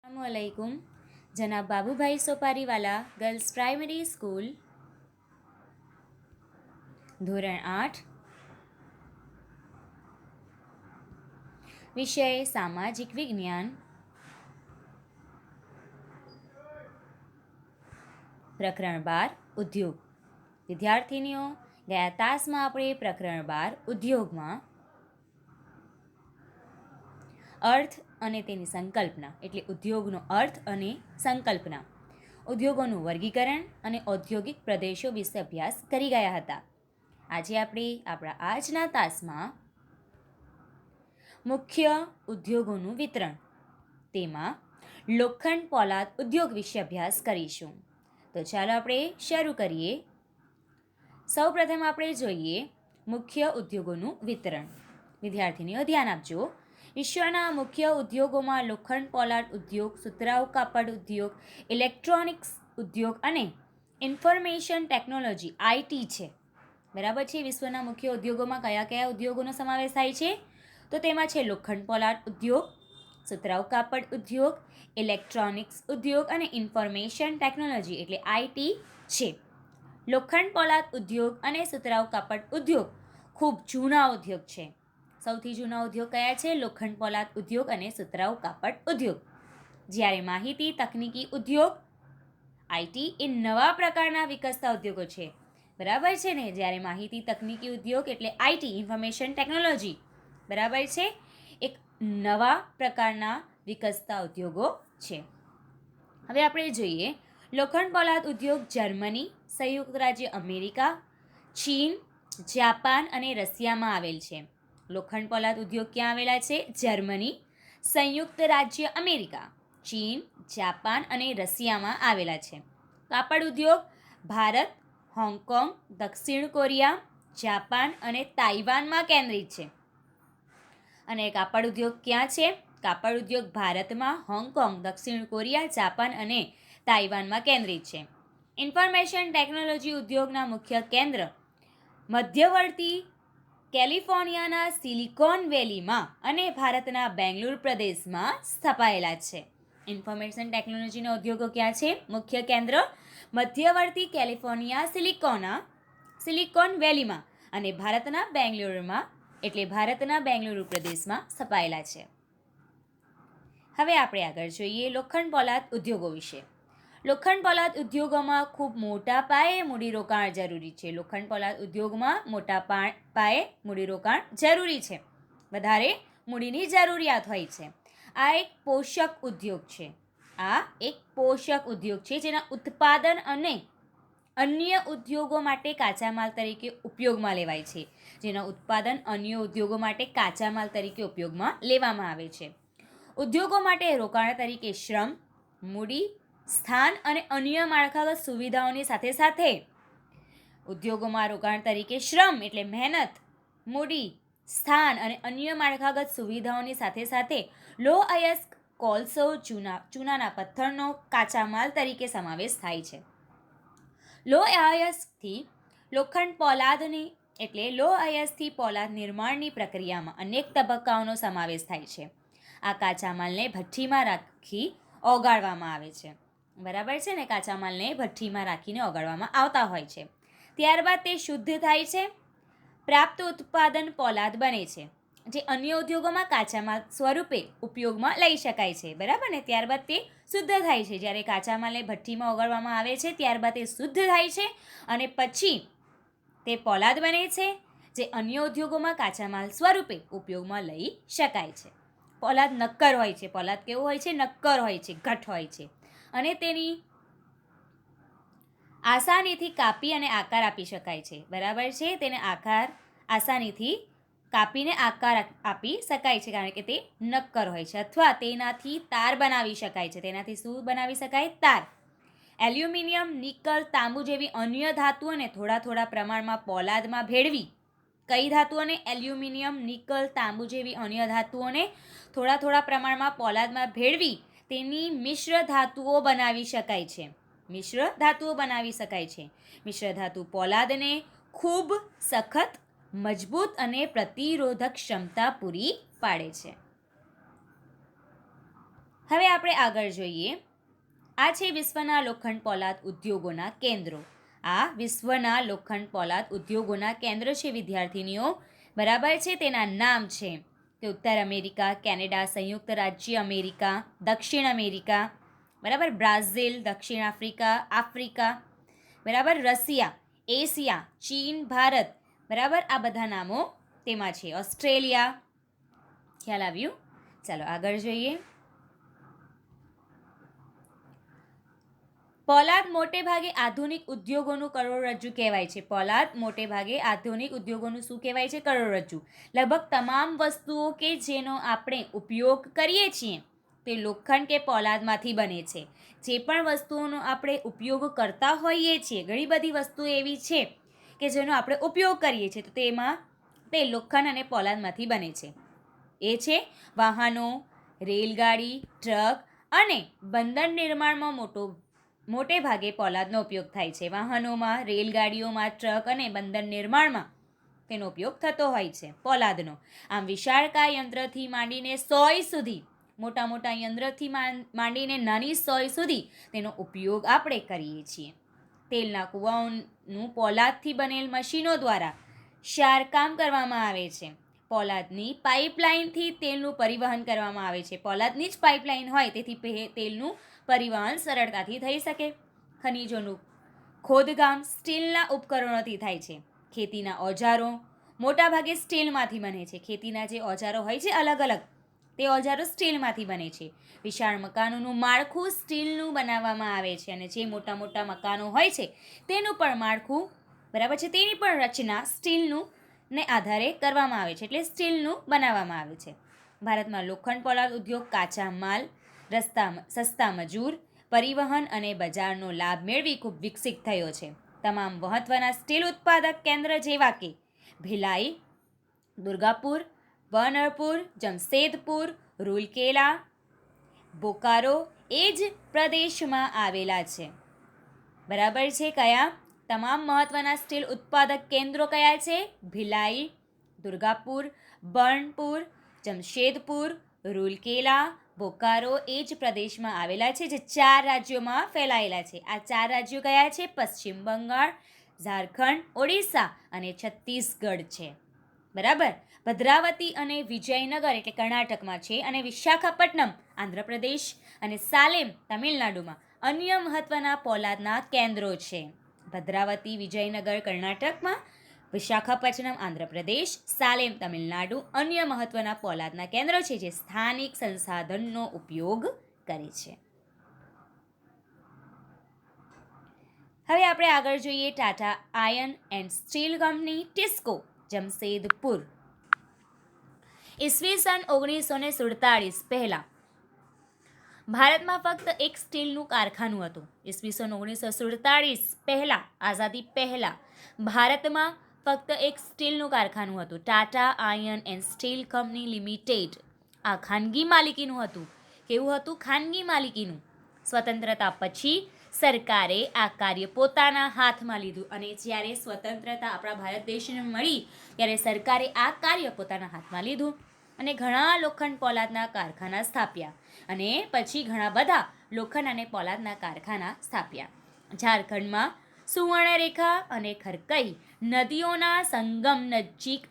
अस्सलामुअलैकुम। जनाब Babubhai सोपारीवाला girls primary school, ધોરણ 8, વિષય સામાજિક વિજ્ઞાન, પ્રકરણ 12 ઉદ્યોગ. વિદ્યાર્થીનીઓ, ગયા તાસમાં આપણે પ્રકરણ 12 ઉદ્યોગમાં અર્થ અને તેની સંકલ્પના એટલે ઉદ્યોગનો અર્થ અને સંકલ્પના, ઉદ્યોગોનું વર્ગીકરણ અને ઔદ્યોગિક પ્રદેશો વિશે અભ્યાસ કરી ગયા હતા. આજે આપણે આપણા આજના તાસમાં મુખ્ય ઉદ્યોગોનું વિતરણ, તેમાં લોખંડ પોલાદ ઉદ્યોગ વિશે અભ્યાસ કરીશું. તો ચાલો આપણે શરૂ કરીએ. સૌપ્રથમ આપણે જોઈએ મુખ્ય ઉદ્યોગોનું વિતરણ. વિદ્યાર્થીનીઓ ધ્યાન આપજો. વિશ્વના મુખ્ય ઉદ્યોગોમાં લોખંડ પોલાદ ઉદ્યોગ, સુતરાઉ કાપડ ઉદ્યોગ, ઇલેક્ટ્રોનિક્સ ઉદ્યોગ અને ઇન્ફોર્મેશન ટેકનોલોજી આઈટી છે. બરાબર છે. વિશ્વના મુખ્ય ઉદ્યોગોમાં કયા કયા ઉદ્યોગોનો સમાવેશ થાય છે? તો તેમાં છે લોખંડ પોલાદ ઉદ્યોગ, સુતરાઉ કાપડ ઉદ્યોગ, ઇલેક્ટ્રોનિક્સ ઉદ્યોગ અને ઇન્ફોર્મેશન ટેકનોલોજી એટલે આઈટી છે. લોખંડ પોલાદ ઉદ્યોગ અને સુતરાઉ કાપડ ઉદ્યોગ ખૂબ જૂના ઉદ્યોગ છે. સૌથી જૂના ઉદ્યોગ કયા છે? લોખંડ પોલાદ ઉદ્યોગ અને સુતરાઉ કાપડ ઉદ્યોગ. જ્યારે માહિતી તકનીકી ઉદ્યોગ આઈટી એ નવા પ્રકારના વિકસતા ઉદ્યોગો છે. બરાબર છે ને? જ્યારે માહિતી તકનીકી ઉદ્યોગ એટલે આઈટી ઇન્ફોર્મેશન ટેકનોલોજી બરાબર છે, એક નવા પ્રકારના વિકસતા ઉદ્યોગો છે. હવે આપણે જોઈએ લોખંડ પોલાદ ઉદ્યોગ જર્મની, સંયુક્ત રાજ્ય અમેરિકા, ચીન, જાપાન અને રશિયામાં આવેલ છે. લોખંડ પોલાદ ઉદ્યોગ ક્યાં આવેલા છે? જર્મની, સંયુક્ત રાજ્ય અમેરિકા, ચીન, જાપાન અને રશિયામાં આવેલા છે. કાપડ ઉદ્યોગ ભારત, હોંગકોંગ, દક્ષિણ કોરિયા, જાપાન અને તાઇવાનમાં કેન્દ્રિત છે. અને કાપડ ઉદ્યોગ ક્યાં છે? કાપડ ઉદ્યોગ ભારતમાં, હોંગકોંગ, દક્ષિણ કોરિયા, જાપાન અને તાઇવાનમાં કેન્દ્રિત છે. ઇન્ફોર્મેશન ટેકનોલોજી ઉદ્યોગના મુખ્ય કેન્દ્ર મધ્યવર્તી કેલિફોર્નિયાના સિલિકોન વેલીમાં અને ભારતના બેંગ્લુરુ પ્રદેશમાં સ્થપાયેલા છે. ઇન્ફોર્મેશન ટેકનોલોજીના ઉદ્યોગો ક્યાં છે? મુખ્ય કેન્દ્ર મધ્યવર્તી કેલિફોર્નિયા સિલિકોન વેલીમાં અને ભારતના બેંગ્લુરુમાં એટલે ભારતના બેંગ્લુરુ પ્રદેશમાં સ્થપાયેલા છે. હવે આપણે આગળ જોઈએ લોખંડ પોલાદ ઉદ્યોગો વિશે. લોખંડ પોલાદ ઉદ્યોગોમાં ખૂબ મોટા પાયે મૂડીરોકાણ જરૂરી છે. લોખંડ પોલાદ ઉદ્યોગમાં મોટા પાયે મૂડીરોકાણ જરૂરી છે. વધારે મૂડીની જરૂરિયાત હોય છે. આ એક પોષક ઉદ્યોગ છે. જેના ઉત્પાદન અને અન્ય ઉદ્યોગો માટે કાચા માલ તરીકે ઉપયોગમાં લેવાય છે. લેવામાં આવે છે. ઉદ્યોગો માટે રોકાણ તરીકે શ્રમ, મૂડી, સ્થાન અને અન્ય માળખાગત સુવિધાઓની સાથે સાથે ઉદ્યોગોમાં રોકાણ તરીકે શ્રમ એટલે મહેનત, મૂડી, સ્થાન અને અન્ય માળખાગત સુવિધાઓની સાથે સાથે લોહ અયસ્ક કોલસો, ચૂનાના પથ્થરનો કાચા માલ તરીકે સમાવેશ થાય છે. લોહ અયસ્કથી પોલાદ નિર્માણની પ્રક્રિયામાં અનેક તબક્કાઓનો સમાવેશ થાય છે. આ કાચા માલને ભઠ્ઠીમાં રાખી ઓગાળવામાં આવે છે. બરાબર છે ને? કાચા માલને ભઠ્ઠીમાં રાખીને ઓગાળવામાં આવતા હોય છે. ત્યારબાદ તે શુદ્ધ થાય છે. પ્રાપ્ત ઉત્પાદન પોલાદ બને છે, જે અન્ય ઉદ્યોગોમાં કાચા માલ સ્વરૂપે ઉપયોગમાં લઈ શકાય છે. બરાબર ને? ત્યારબાદ તે શુદ્ધ થાય છે. જ્યારે કાચા માલને ભઠ્ઠીમાં ઓગાળવામાં આવે છે ત્યારબાદ તે શુદ્ધ થાય છે અને પછી તે પોલાદ બને છે, જે અન્ય ઉદ્યોગોમાં કાચા માલ સ્વરૂપે ઉપયોગમાં લઈ શકાય છે. પોલાદ નક્કર હોય છે. પોલાદ કેવું હોય છે? નક્કર હોય છે, ઘટ હોય છે અને તેની આસાનીથી કાપી અને આકાર આપી શકાય છે. બરાબર છે? તેને આસાનીથી કાપીને આકાર આપી શકાય છે કારણ કે તે નક્કર હોય છે. અથવા તેનાથી તાર બનાવી શકાય છે. તેનાથી શું બનાવી શકાય? તાર. એલ્યુમિનિયમ, નિકલ, તાંબુ જેવી અન્ય ધાતુઓને થોડા પ્રમાણમાં પોલાદમાં ભેળવી કઈ ધાતુઓને? એલ્યુમિનિયમ, નિકલ, તાંબુ જેવી અન્ય ધાતુઓને થોડા પ્રમાણમાં પોલાદમાં ભેળવી તેની મિશ્ર ધાતુઓ બનાવી શકાય છે. મિશ્ર ધાતુ પોલાદને ખૂબ સખત, મજબૂત અને પ્રતિરોધક ક્ષમતા પૂરી પાડે છે. હવે આપણે આગળ જોઈએ. આ છે વિશ્વના લોખંડ પોલાદ ઉદ્યોગોના કેન્દ્રો. આ વિશ્વના લોખંડ પોલાદ ઉદ્યોગોના કેન્દ્ર છે વિદ્યાર્થીનીઓ. બરાબર છે. તેના નામ છે કે ઉત્તર અમેરિકા, કેનેડા, સંયુક્ત રાજ્ય અમેરિકા, દક્ષિણ અમેરિકા, બરાબર, બ્રાઝિલ, દક્ષિણ આફ્રિકા, બરાબર, રશિયા, એશિયા, ચીન, ભારત, બરાબર, આ બધા નામો તેમાં છે. ઓસ્ટ્રેલિયા. ખ્યાલ આવ્યું? ચાલો આગળ જોઈએ. પોલાદ મોટે ભાગે આધુનિક ઉદ્યોગોનું કરોડરજ્જુ કહેવાય છે. પોલાદ મોટે ભાગે આધુનિક ઉદ્યોગોનું શું કહેવાય છે? કરોડરજ્જુ. લગભગ તમામ વસ્તુઓ કે જેનો આપણે ઉપયોગ કરીએ છીએ તે લોખંડ કે પોલાદમાંથી બને છે. જે પણ વસ્તુઓનો આપણે ઉપયોગ કરતા હોઈએ છીએ, ઘણી બધી વસ્તુઓ એવી છે કે જેનો આપણે ઉપયોગ કરીએ છીએ, તો તેમાં તે લોખંડ અને પોલાદમાંથી બને છે. એ છે વાહનો, રેલગાડી, ટ્રક અને બંદર નિર્માણમાં મોટે ભાગે પોલાદનો ઉપયોગ થાય છે. વાહનોમાં, રેલગાડીઓમાં, ટ્રક અને બંદર નિર્માણમાં તેનો ઉપયોગ થતો હોય છે પોલાદનો. આમ વિશાળકાય યંત્રથી માંડીને સોય સુધી, મોટા મોટા યંત્રથી માંડીને નાની સોય સુધી તેનો ઉપયોગ આપણે કરીએ છીએ. તેલના કૂવાઓનું પોલાદથી બનેલ મશીનો દ્વારા શારકામ કરવામાં આવે છે. પોલાદની પાઇપલાઇનથી તેલનું પરિવહન કરવામાં આવે છે. પોલાદની જ પાઇપલાઇન હોય તેથી તેલનું પરિવહન સરળતાથી થઈ શકે. ખનિજોનું ખોદકામ સ્ટીલના ઉપકરણોથી થાય છે. ખેતીના ઓજારો મોટાભાગે સ્ટીલમાંથી બને છે. ખેતીના જે ઓજારો હોય છે અલગ અલગ, તે ઓજારો સ્ટીલમાંથી બને છે. વિશાળ મકાનોનું માળખું સ્ટીલનું બનાવવામાં આવે છે અને જે મોટા મોટા મકાનો હોય છે તેનું પણ માળખું, બરાબર છે, તેની પણ રચના સ્ટીલનું ને આધારે કરવામાં આવે છે, એટલે સ્ટીલનું બનાવવામાં આવે છે. ભારતમાં લોખંડ પોલાદ ઉદ્યોગ કાચા માલ, સસ્તા મજૂર, પરિવહન અને બજારનો લાભ મેળવી ખૂબ વિકસિત થયો છે. તમામ મહત્વના સ્ટીલ ઉત્પાદક કેન્દ્ર જેવા કે ભિલાઈ, દુર્ગાપુર, બર્નપુર, જમશેદપુર, રૂરકેલા, બોકારો એ જ પ્રદેશમાં આવેલા છે. બરાબર છે. કયા? તમામ મહત્વના સ્ટીલ ઉત્પાદક કેન્દ્રો કયા છે? ભિલાઈ, દુર્ગાપુર, બર્નપુર, જમશેદપુર, રૂરકેલા, બોકારો એ જ પ્રદેશમાં આવેલા છે, જે 4 રાજ્યોમાં ફેલાયેલા છે. આ 4 રાજ્યો કયા છે? પશ્ચિમ બંગાળ, ઝારખંડ, ઓડિશા અને છત્તીસગઢ છે. બરાબર. ભદ્રાવતી અને વિજયનગર એટલે કર્ણાટકમાં છે, અને વિશાખાપટ્ટનમ આંધ્રપ્રદેશ અને સાલેમ તમિલનાડુમાં અન્ય મહત્વના પોલાદના કેન્દ્રો છે. ભદ્રાવતી, વિજયનગર કર્ણાટકમાં, વિશાખાપટ્ટનમ આંધ્રપ્રદેશ, સાલેમ તમિલનાડુ અન્ય મહત્વના પોલાદના કેન્દ્રો છે જે સ્થાનિક સંસાધનનો ઉપયોગ કરે છે. હવે આપણે આગળ જોઈએ. Tata Iron and Steel Company, TISCO, Jamshedpur. ઈસવીસન 1947 પહેલા ભારતમાં ફક્ત એક સ્ટીલનું કારખાનું હતું. ઈસવીસન 1947 પહેલા, આઝાદી પહેલા ભારતમાં ફક્ત એક સ્ટીલનું કારખાનું હતું, Tata Iron and Steel company limited. આ ખાનગી માલિકીનું હતું. કેવું હતું? ખાનગી માલિકીનું. સ્વતંત્રતા પછી સરકારે આ કાર્ય પોતાના હાથમાં લીધું, અને જ્યારે સ્વતંત્રતા આપણા ભારત દેશને મળી ત્યારે સરકારે આ કાર્ય પોતાના હાથમાં લીધું અને ઘણા લોખંડ પોલાદના કારખાના સ્થાપ્યા, અને પછી ઘણા બધા લોખંડ અને પોલાદના કારખાના સ્થાપ્યા. ઝારખંડમાં સુવર્ણરેખા અને ખરકઈ નદીઓના સંગમ નજીક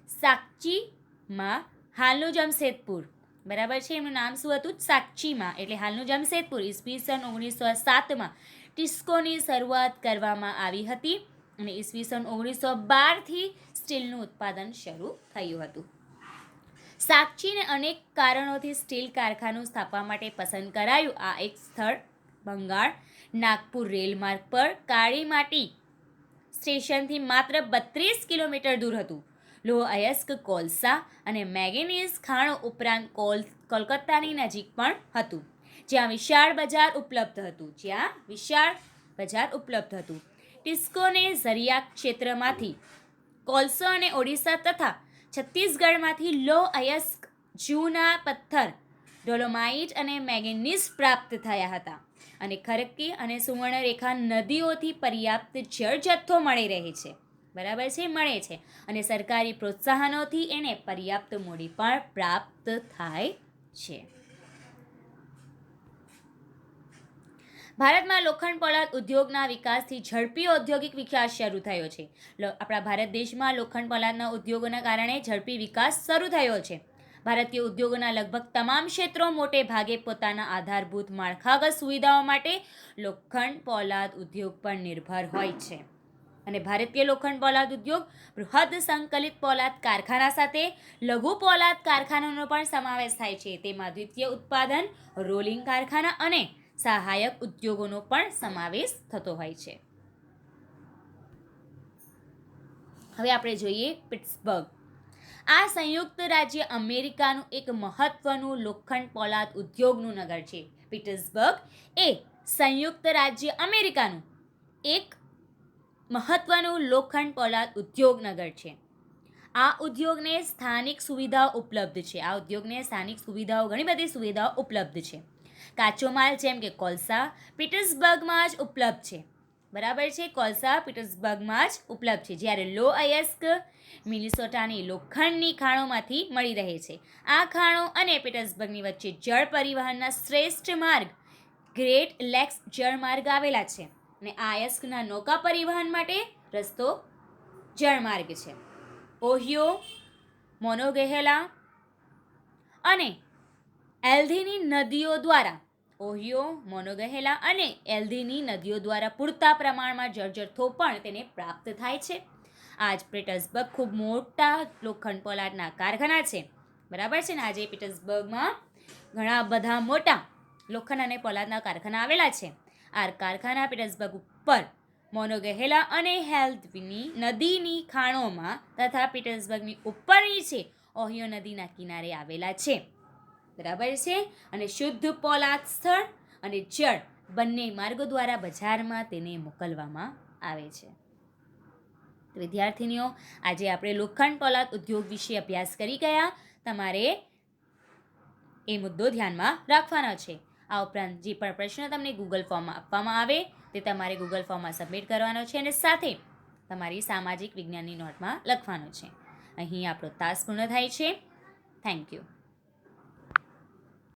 સાકચીમાં હાલનું જમશેદપુર, બરાબર છે, એમનું નામ શું હતું? સાકચીમાં, એટલે હાલનું જમશેદપુર. ઈસવીસન 1907માં ટિસ્કોની શરૂઆત કરવામાં આવી હતી અને ઈસવીસન 1912થી સ્ટીલનું ઉત્પાદન શરૂ થયું હતું. સાકચીને અનેક કારણોથી સ્ટીલ કારખાનું સ્થાપવા માટે પસંદ કરાયું. આ એક સ્થળ બંગાળ નાગપુર રેલમાર્ગ પર કાળી માટી સ્ટેશનથી માત્ર 32 કિલોમીટર દૂર હતું. લોહ અયસ્ક કોલસા અને મેંગેનીઝ ખાણો ઉપરાંત કોલકાતાની નજીક પણ હતું, જ્યાં વિશાળ બજાર ઉપલબ્ધ હતું. ટિસ્કોને ઝરિયા ક્ષેત્રમાંથી કોલસો અને ઓડિશા તથા છત્તીસગઢમાંથી લોહ અયસ્ક, જૂના પથ્થર, ડોલોમાઇટ અને મેંગેનીઝ પ્રાપ્ત થયા હતા, અને ખરકી અને સુવર્ણરેખા નદીઓથી પર્યાપ્ત જળ જથ્થો મળી રહે છે. બરાબર છે, મળે છે, અને સરકારી પ્રોત્સાહનોથી એને પર્યાપ્ત મૂડી પણ પ્રાપ્ત થાય છે. ભારતમાં લોખંડ પોલાદ ઉદ્યોગના વિકાસથી ઝડપી ઔદ્યોગિક વિકાસ શરૂ થયો છે. આપણા ભારત દેશમાં લોખંડ પોલાદના ઉદ્યોગોના કારણે ઝડપી વિકાસ શરૂ થયો છે. ભારતીય ઉદ્યોગોના લગભગ તમામ ક્ષેત્રો મોટે ભાગે પોતાના આધારભૂત માળખાગત સુવિધાઓ માટે લોખંડ પોલાદ ઉદ્યોગ પર નિર્ભર હોય છે. અને ભારતીય લોખંડ પોલાદ ઉદ્યોગ બૃહદ સંકલિત પોલાદ કારખાના સાથે લઘુ પોલાદ કારખાનાનો પણ સમાવેશ થાય છે. તેમાં દ્વિતીય ઉત્પાદન, રોલિંગ કારખાના અને સહાયક ઉદ્યોગોનો પણ સમાવેશ થતો હોય છે. હવે આપણે જોઈએ પિટ્સબર્ગ. આ સંયુક્ત રાજ્ય અમેરિકાનું એક મહત્વનું લોખંડ પોલાદ ઉદ્યોગનું નગર છે. પિટ્સબર્ગ એ સંયુક્ત રાજ્ય અમેરિકાનું એક મહત્વનું લોખંડ પોલાદ ઉદ્યોગ નગર છે. આ ઉદ્યોગને સ્થાનિક સુવિધાઓ ઉપલબ્ધ છે. આ ઉદ્યોગને સ્થાનિક સુવિધાઓ ઘણી બધી સુવિધાઓ ઉપલબ્ધ છે. કાચો માલ જેમ કે કોલસા પિટ્સબર્ગમાં જ ઉપલબ્ધ છે. બરાબર છે, કોલસા પિટ્સબર્ગમાં જ ઉપલબ્ધ છે. જ્યારે લો અયસ્ક મિનેસોટાની લોખંડની ખાણોમાંથી મળી રહે છે. આ ખાણો અને પિટ્સબર્ગની વચ્ચે જળ પરિવહનના શ્રેષ્ઠ માર્ગ ગ્રેટ લેક્સ જળમાર્ગ આવેલા છે. અને આ અયસ્કના નૌકા પરિવહન માટે રસ્તો જળમાર્ગ છે. ઓહિયો, મોનોગહેલા અને એલ્ધીની નદીઓ દ્વારા પૂરતા પ્રમાણમાં જળજથ્થો પણ તેને પ્રાપ્ત થાય છે. આજ પિટ્સબર્ગ ખૂબ મોટા લોખંડ પોલાદના કારખાના છે. બરાબર છે ને, આજે પિટ્સબર્ગમાં ઘણા બધા મોટા લોખંડ અને પોલાદના કારખાના આવેલા છે. આ કારખાના પિટ્સબર્ગ ઉપર મોનોગહેલા અને એલ્ધની નદીની ખાણોમાં તથા પિટ્સબર્ગની ઉપર નીચે ઓહિયો નદીના કિનારે આવેલા છે. બરાબર છે, અને શુદ્ધ પોલાદ સ્થળ અને જળ બંને માર્ગો દ્વારા બજારમાં તેને મોકલવામાં આવે છે. વિદ્યાર્થીનીઓ, આજે આપણે લોખંડ પોલાદ ઉદ્યોગ વિશે અભ્યાસ કરી ગયા. તમારે એ મુદ્દો ધ્યાનમાં રાખવાનો છે. આ ઉપરાંત જે પણ પ્રશ્ન તમને ગૂગલ ફોર્મમાં આપવામાં આવે તે તમારે ગૂગલ ફોર્મમાં સબમિટ કરવાનો છે અને સાથે તમારી સામાજિક વિજ્ઞાનની નોટમાં લખવાનો છે. અહીં આપણો તાસ પૂર્ણ થાય છે. Thank you.